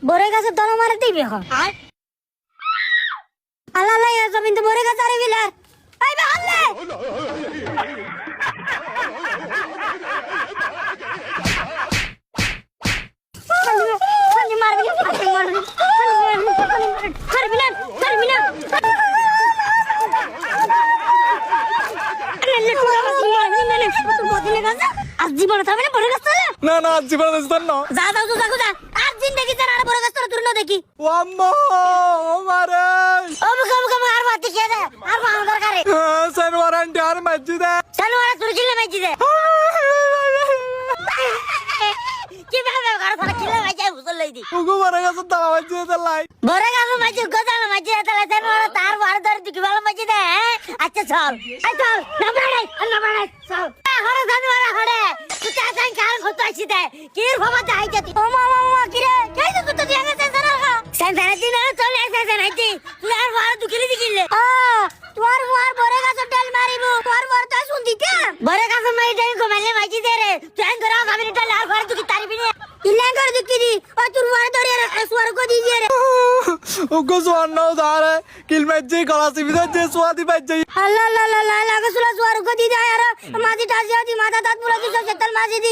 বরে গাছে দল মারে দিবি এখন আল্লাহ আল্লাহ এ জমিন তো বরে গাছ আরে বিলার আই বে আল্লাহ জীবন না না জীবন না যা যাও তো যাও যা আর জিন্দেগি জানা আর বড় গাছ তোর না দেখি ও আম্মা ও মারে ও মুখ আর বাদ দিয়ে দে আর বাল দরকারে সনওয়ারান্টি আর মসজিদে সালোয়ার তুই চিল্লা মাইজি দে কি ভাবে ঘর ফরা চিল্লা মাইজি বুঝল লই দি ওগো মারে গেছে তালা মসজিদে লাই বড় গাছ মাইজি গজা মাইজি তালা সালোয়ার তার বার ধরে তুই ভালো মাইজি দে আচ্ছা চল এই চল না বাড়াই চল হরে জানোয়ার হরে তুই চাই কাল কত আইছি দে কি বাবা যাই যাতি ও মামা কি রে কাই তো কত দিয়া গেছে জানা সেন্টারে দিন চলে আসে নাইতি তুই আর বার দুকিলি দিকিলে তোর বড় গাছ ডাল মারিবো তোর বড় তো শুন দিতে বড় গাছ মারি দেই কমালে মাইজি দে রে তুই আন ধরা গাবি ডাল আর বার দুকি তারিবি নে ইল্লা করে দুকি দি ও তোর বড় ধরে সুয়ার কো দি রে ওগো সোয়ানো দারে কিল মসজিদ গলাসি বিদে যে সোয়াদি বাজে আল্লাহ আল্লাহ আল্লাহ লাগা সুলা সুয়ার কো দি দে আর মাঝি টাজি মাথা দাঁত পুরা দিছ সেতাল মাঝি দি